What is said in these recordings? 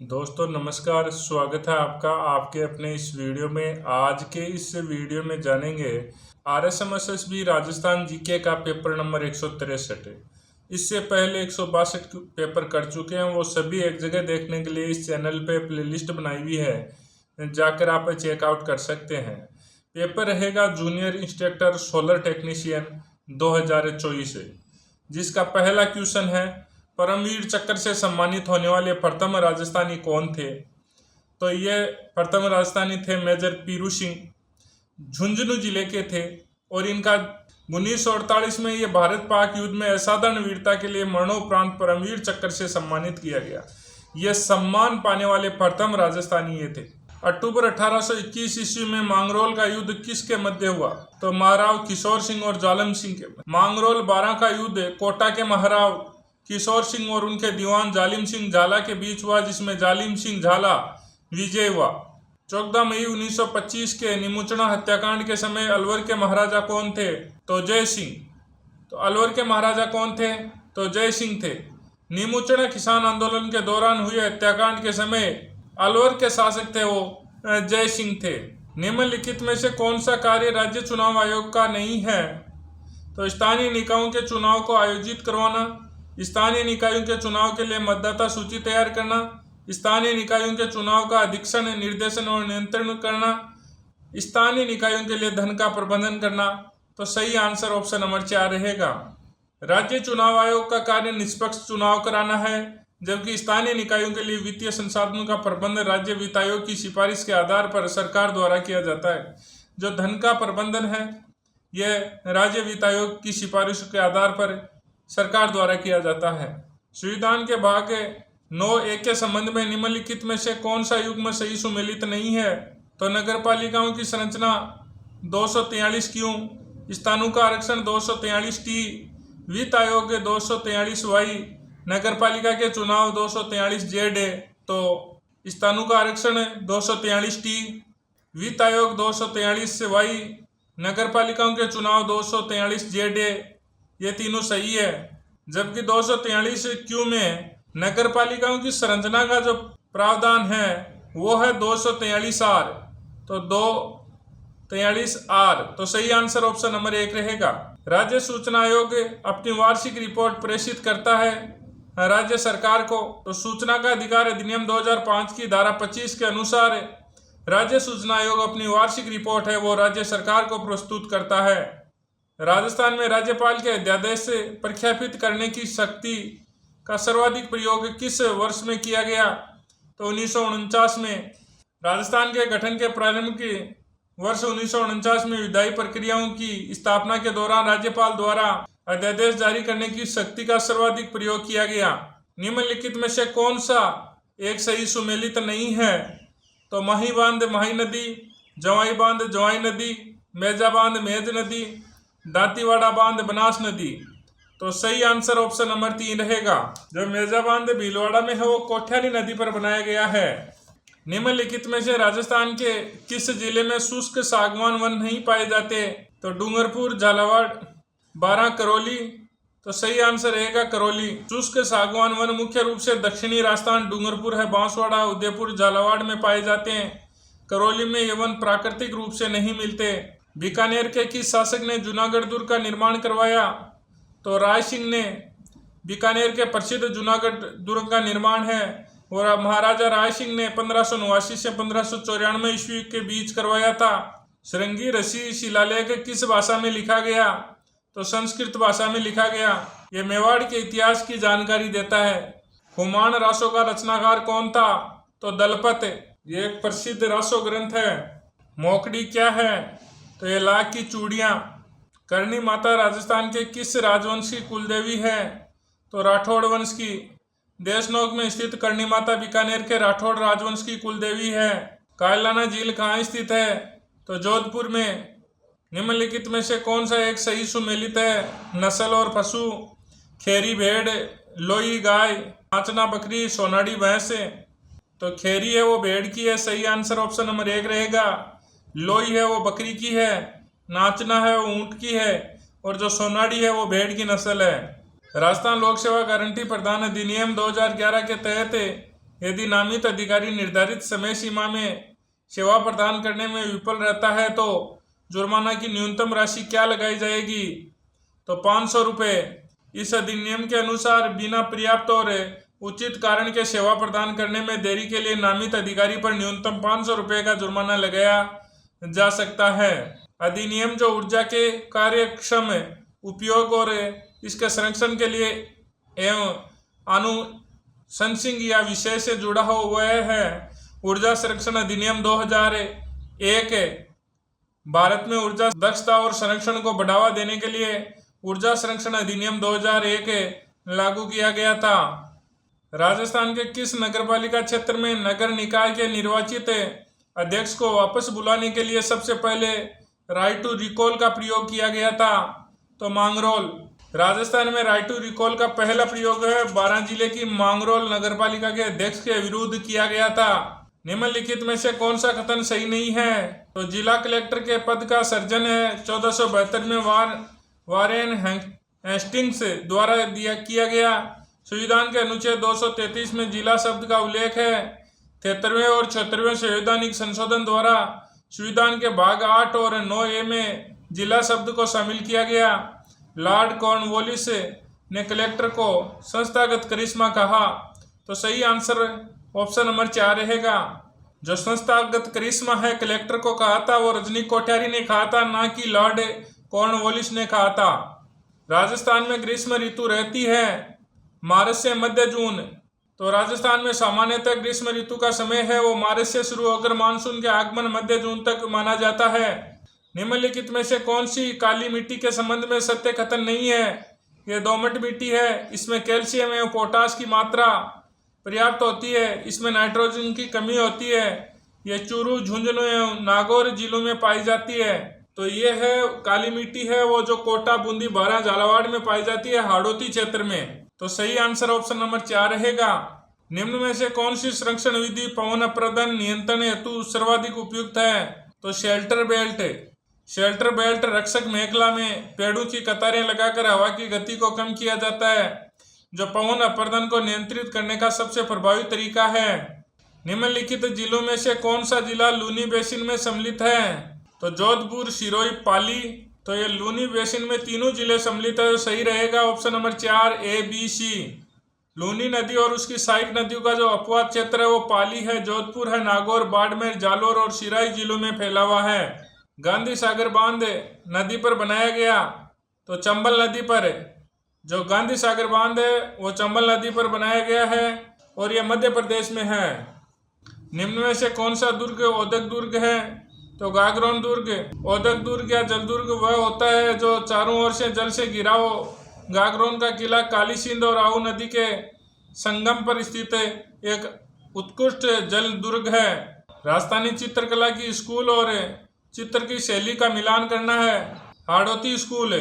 दोस्तों नमस्कार, स्वागत है आपका आपके अपने इस वीडियो में। आज के इस वीडियो में जानेंगे RSMSSB राजस्थान जीके का पेपर नंबर 163 है। इससे पहले 162 पेपर कर चुके हैं, वो सभी एक जगह देखने के लिए इस चैनल पे प्लेलिस्ट बनाई हुई है, जाकर आप चेकआउट कर सकते हैं। पेपर रहेगा जूनियर इंस्ट्रक्टर सोलर टेक्नीशियन 2024 से, जिसका पहला क्वेश्चन है परमवीर चक्र से सम्मानित होने वाले प्रथम राजस्थानी कौन थे। तो ये प्रथम राजस्थानी थे मेजर पीरू सिंह, झुंझुनू जिले के थे और इनका 1948 में ये भारत पाक युद्ध में असाधारण वीरता के लिए मरणोपरांत परमवीर चक्र से सम्मानित किया गया। ये सम्मान पाने वाले प्रथम राजस्थानी ये थे। अक्टूबर 1821 ईस्वी में मांगरोल का युद्ध किसके मध्य हुआ। तो महाराव किशोर सिंह और जालम सिंह के। मांगरोल 12 का युद्ध कोटा के महाराव किशोर सिंह और उनके दीवान जालिम सिंह झाला के बीच हुआ, जिसमें जालिम सिंह झाला विजय हुआ। 14 मई 1925 के निमुचना हत्याकांड के समय अलवर के महाराजा कौन थे। तो जय सिंह। तो अलवर के महाराजा कौन थे। तो जय सिंह थे। निमुचना किसान आंदोलन के दौरान हुए हत्याकांड के समय अलवर के शासक थे वो जय सिंह थे। निम्नलिखित में से कौन सा कार्य राज्य चुनाव आयोग का नहीं है। तो स्थानीय निकायों के चुनाव को आयोजित करवाना, स्थानीय निकायों के चुनाव के लिए मतदाता सूची तैयार करना, स्थानीय निकायों के चुनाव का अधीक्षण निर्देशन और नियंत्रण करना, स्थानीय निकायों के लिए धन का प्रबंधन करना। तो सही आंसर ऑप्शन नंबर 4 रहेगा। राज्य चुनाव आयोग का कार्य निष्पक्ष चुनाव कराना है, जबकि स्थानीय निकायों के लिए वित्तीय संसाधनों का प्रबंधन राज्य वित्त आयोग की सिफारिश के आधार पर सरकार द्वारा किया जाता है। जो धन का प्रबंधन है यह राज्य वित्त आयोग की सिफारिश के आधार पर सरकार द्वारा किया जाता है। संविधान के भाग 9(1) के संबंध में निम्नलिखित में से कौन सा युग्म सही सुमेलित नहीं है। तो नगर पालिकाओं की संरचना 243 क्यों, स्थानों का आरक्षण 243 टी, वित्त आयोग 243 वाई, नगर पालिका के चुनाव 243 जेड है। तो स्थानों का आरक्षण 243 टी, वित्त आयोग 243 वाई, नगर पालिकाओं के चुनाव 243 जेड है। ये तीनों सही है। जबकि 243 क्यू में नगर पालिकाओं की संरचना का जो प्रावधान है वो है 243 आर। तो 243 आर। तो सही आंसर ऑप्शन नंबर 1 रहेगा। राज्य सूचना आयोग अपनी वार्षिक रिपोर्ट प्रेषित करता है राज्य सरकार को। तो सूचना का अधिकार अधिनियम 2005 की धारा 25 के अनुसार राज्य सूचना आयोग अपनी वार्षिक रिपोर्ट है वो राज्य सरकार को प्रस्तुत करता है। राजस्थान में राज्यपाल के अध्यादेश से प्रख्यापित करने की शक्ति का सर्वाधिक प्रयोग किस वर्ष में किया गया। तो 1949 में। राजस्थान के गठन के प्रारंभ के वर्ष 1949 में विधायी प्रक्रियाओं की स्थापना के दौरान राज्यपाल द्वारा अध्यादेश जारी करने की शक्ति का सर्वाधिक प्रयोग किया गया। निम्नलिखित में से कौन सा एक सही सुमेलित नहीं है। तो माही बांध माही नदी, जवाई बांध जवाई नदी, मेजा बांध मेज नदी, दांतीवाड़ा बांध बनास नदी। तो सही आंसर ऑप्शन नंबर 3 रहेगा। जो मेजा बांध भीलवाड़ा में है वो कोठ्याली नदी पर बनाया गया है। निम्नलिखित में से राजस्थान के किस जिले में शुष्क सागवान वन नहीं पाए जाते। तो डूंगरपुर, झालावाड़, बारां, करौली। तो सही आंसर रहेगा करौली। शुष्क सागवान वन मुख्य रूप से दक्षिणी राजस्थान, डूंगरपुर है, बांसवाड़ा, उदयपुर, झालावाड़ में पाए जाते हैं। करौली में ये वन प्राकृतिक रूप से नहीं मिलते। बीकानेर के किस शासक ने जूनागढ़ दुर्ग का निर्माण करवाया। तो राय सिंह ने बीकानेर के प्रसिद्ध जूनागढ़ दुर्ग का निर्माण है और महाराजा राय सिंह ने 1589 से 1594 ईस्वी के बीच करवाया था। श्रृंगी ऋषि शिलालेख किस भाषा में लिखा गया। तो संस्कृत भाषा में लिखा गया। यह मेवाड़ के इतिहास की जानकारी देता है। खुमान रासों का रचनाकार कौन था। तो दलपत। ये एक प्रसिद्ध रासो ग्रंथ है। मोकड़ी क्या है। तो ये लाख की चूड़ियाँ। करणी माता राजस्थान के किस राजवंश की कुलदेवी है। तो राठौड़ वंश की। देशनोक में स्थित करणी माता बीकानेर के राठौड़ राजवंश की कुलदेवी है। कायलाना झील कहाँ स्थित है। तो जोधपुर में। निम्नलिखित में से कौन सा एक सही सुमेलित है। नस्ल और पशु। खेरी भेड़, लोई गाय, नाचना बकरी, सोनाड़ी भैंस। तो खेरी है वो भेड़ की है। सही आंसर ऑप्शन नंबर 1 रहेगा। लोई है वो बकरी की है, नाचना है वो ऊंट की है और जो सोनाड़ी है वो भेड़ की नस्ल है। राजस्थान लोक सेवा गारंटी प्रदान अधिनियम 2011 के तहत यदि नामित अधिकारी निर्धारित समय सीमा में सेवा प्रदान करने में विफल रहता है तो जुर्माना की न्यूनतम राशि क्या लगाई जाएगी? तो 500 रुपये। इस अधिनियम के अनुसार बिना पर्याप्त और उचित कारण के सेवा प्रदान करने में देरी के लिए नामित अधिकारी पर न्यूनतम 500 रुपये का जुर्माना लगाया जा सकता है। अधिनियम जो ऊर्जा के कार्यक्षम उपयोग और इसके संरक्षण के लिए एवं अनुशंसिंग या विषय से जुड़ा हुआ है। ऊर्जा संरक्षण अधिनियम 2001 भारत में ऊर्जा दक्षता और संरक्षण को बढ़ावा देने के लिए ऊर्जा संरक्षण अधिनियम 2001 लागू किया गया था। राजस्थान के किस नगरपालिका क्षेत्र में नगर निकाय के निर्वाचित अध्यक्ष को वापस बुलाने के लिए सबसे पहले राइट टू रिकॉल का प्रयोग किया गया था? तो मांगरोल। राजस्थान में राइट टू रिकॉल का पहला प्रयोग 12 जिले की मांगरोल नगरपालिका के अध्यक्ष के विरुद्ध किया गया था। निम्नलिखित में से कौन सा कथन सही नहीं है? तो जिला कलेक्टर के पद का सर्जन 1472 में वारेन हेस्टिंग्स द्वारा किया गया। संविधान के अनुच्छेद 233 में जिला शब्द का उल्लेख है। 73वें और 76वें संवैधानिक संशोधन द्वारा संविधान के भाग 8 और 9A में जिला शब्द को शामिल किया गया। लॉर्ड कॉर्नवालिस ने कलेक्टर को संस्थागत करिश्मा कहा। तो सही आंसर ऑप्शन नंबर 4 रहेगा। जो संस्थागत करिश्मा है कलेक्टर को कहा था वो रजनी कोठारी ने कहा था, ना कि लॉर्ड कॉर्नवालिस ने कहा था। राजस्थान में ग्रीष्म ऋतु रहती है मार्च से मध्य जून। तो राजस्थान में सामान्यतः ग्रीष्म ऋतु का समय है वो मार्च से शुरू होकर मानसून के आगमन मध्य जून तक माना जाता है। निम्नलिखित में से कौन सी काली मिट्टी के संबंध में सत्य कथन नहीं है? ये दोमट मिट्टी है। इसमें कैल्शियम एवं पोटास की मात्रा पर्याप्त होती है। इसमें नाइट्रोजन की कमी होती है। ये चूरू, झुंझुनू एवं नागौर जिलों में पाई जाती है। तो ये है काली मिट्टी है वो जो कोटा, बूंदी, बारां, झालावाड़ में पाई जाती है, हाड़ौती क्षेत्र में। तो सही आंसर ऑप्शन नंबर 4 रहेगा। निम्न में से कौन सी संरक्षण विधि पवन अपरदन नियंत्रण हेतु सर्वाधिक उपयुक्त है? तो शेल्टर बेल्ट। शेल्टर बेल्ट रक्षक मेखला में पेड़ों की कतारें लगाकर हवा की गति को कम किया जाता है, जो पवन अपरदन को नियंत्रित करने का सबसे प्रभावी तरीका है। निम्नलिखित जिलों में से कौन सा जिला लूनी बेसिन में सम्मिलित है? तो जोधपुर, सिरोही, पाली। तो ये लूनी बेसिन में तीनों जिले सम्मिलित है। सही रहेगा option number 4 A, B, C। Luni नदी और उसकी सहायक नदियों का जो अपवाद क्षेत्र है वो पाली है, जोधपुर है, नागौर, बाड़मेर, जालोर और सिराई जिलों में फैला हुआ है। गांधी सागर बांध नदी पर बनाया गया तो चंबल नदी पर। जो गांधी सागर बांध है वो चंबल नदी पर बनाया गया है और यह मध्य प्रदेश में है। निम्न में से कौन सा दुर्ग औद्योगिक दुर्ग है? तो गागरोन दुर्ग। औद्योगिक दुर्ग या जल दुर्ग वह होता है जो चारों ओर से जल से घिरा हो। गागरोन का किला काली सिंध और आहू नदी के संगम पर स्थित एक उत्कृष्ट जल दुर्ग है। राजस्थानी चित्रकला की स्कूल और चित्र की शैली का मिलान करना है। हाड़ौती स्कूल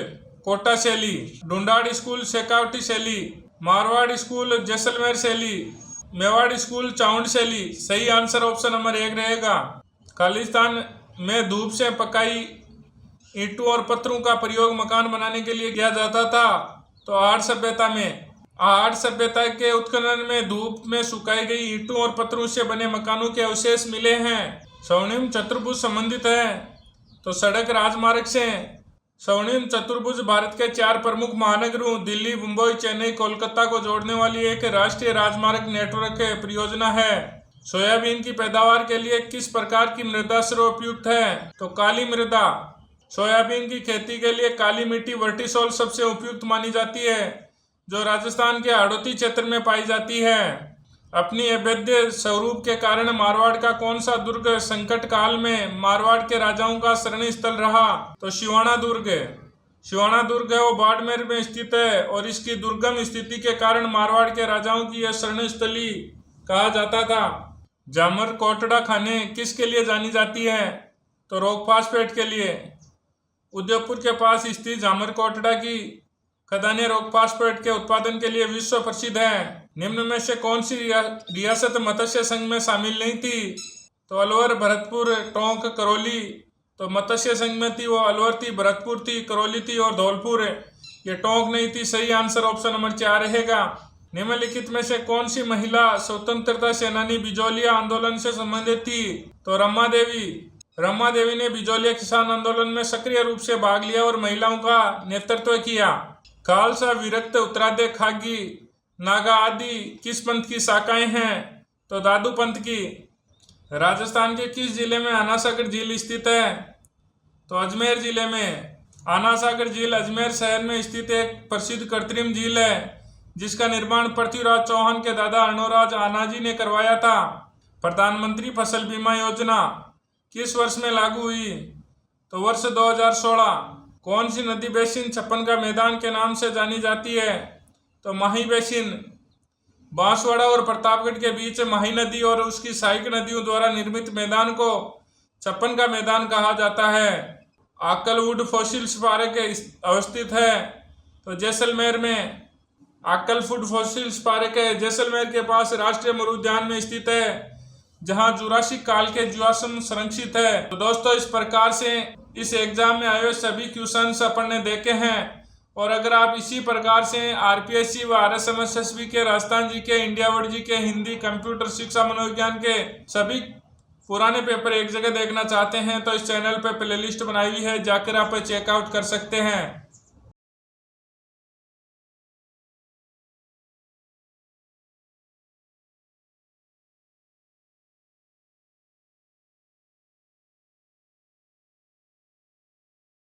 कोटा शैली, ढूंढाड़ स्कूल शेखावटी शैली, मारवाड़ स्कूल जैसलमेर शैली, मेवाड़ स्कूल चाउंड शैली। सही आंसर ऑप्शन नंबर 1 रहेगा। खालिस्तान में धूप से पकाई ईंटों और पत्थरों का प्रयोग मकान बनाने के लिए किया जाता था। तो आर्य सभ्यता में आर्य सभ्यता के उत्खनन में धूप में सुखाई गई ईंटों और पत्थरों से बने मकानों के अवशेष मिले हैं। स्वर्णिम चतुर्भुज संबंधित है तो सड़क राजमार्ग से। स्वर्णिम चतुर्भुज भारत के 4 प्रमुख महानगरों दिल्ली, मुंबई, चेन्नई, कोलकाता को जोड़ने वाली एक राष्ट्रीय राजमार्ग नेटवर्क परियोजना है। सोयाबीन की पैदावार के लिए किस प्रकार की मृदा सर्वोपयुक्त है? तो काली मृदा। सोयाबीन की खेती के लिए काली मिट्टी वर्टिसोल सबसे उपयुक्त मानी जाती है, जो राजस्थान के हाड़ौती क्षेत्र में पाई जाती है। अपनी अवैध स्वरूप के कारण मारवाड़ का कौन सा दुर्ग संकट काल में मारवाड़ के राजाओं का शरण स्थल रहा? तो सिवाना दुर्ग। सिवाना दुर्ग है वो बाड़मेर में स्थित है और इसकी दुर्गम स्थिति के कारण मारवाड़ के राजाओं की यह शरण स्थली कहा जाता था। जामर कोटड़ा खाने किसके लिए जानी जाती है? तो रॉक फास्फेट के लिए। उदयपुर के पास स्थित जामर कोटड़ा की खदानें रॉक फास्फेट के उत्पादन के लिए विश्व प्रसिद्ध है। निम्न में से कौन सी रियासत मत्स्य संघ में शामिल नहीं थी? तो अलवर, भरतपुर, टोंक, करौली। तो मत्स्य संघ में थी वो अलवर थी, भरतपुर थी, करौली थी और धौलपुर। ये टोंक नहीं थी। सही आंसर ऑप्शन नंबर 4 रहेगा। निम्नलिखित में से कौन सी महिला स्वतंत्रता सेनानी बिजौलिया आंदोलन से संबंधित थी? तो रमा देवी। रमा देवी ने बिजौलिया किसान आंदोलन में सक्रिय रूप से भाग लिया और महिलाओं का नेतृत्व किया। खालसा, विरक्त, उत्तरार्ध, खागी, नागा आदि किस पंथ की शाखाएं हैं? तो दादू पंथ की। राजस्थान के किस जिले में आना सागर झील स्थित है? तो अजमेर जिले में। आना सागर झील अजमेर शहर में स्थित एक प्रसिद्ध कृत्रिम झील है जिसका निर्माण पृथ्वीराज चौहान के दादा अर्णोराज आनाजी ने करवाया था। प्रधानमंत्री फसल बीमा योजना किस वर्ष में लागू हुई? तो वर्ष 2016। कौन सी नदी बेसिन छप्पन का मैदान के नाम से जानी जाती है? तो माही बेसिन। बांसवाड़ा और प्रतापगढ़ के बीच माही नदी और उसकी सहायक नदियों द्वारा निर्मित मैदान को छप्पन का मैदान कहा जाता है। आकलवुड फॉसिल्स पार्क अवस्थित है? तो जैसलमेर में। आकलवुड फॉसिल्स पार्क है जैसलमेर के पास राष्ट्रीय मरुद्यान में स्थित है जहां जुरासिक काल के जीवाश्म संरक्षित है। तो दोस्तों, इस प्रकार से इस एग्जाम में आए हुए सभी क्वेश्चंस अपन ने देखे हैं और अगर आप इसी प्रकार से आरपीएससी व आरएसएमएसएसबी के, राजस्थान जी के, इंडिया बोर्ड जी के, हिंदी, कंप्यूटर शिक्षा, मनोविज्ञान के सभी पुराने पेपर एक जगह देखना चाहते हैं तो इस चैनल पर प्लेलिस्ट बनाई हुई है, जाकर आप चेकआउट कर सकते हैं।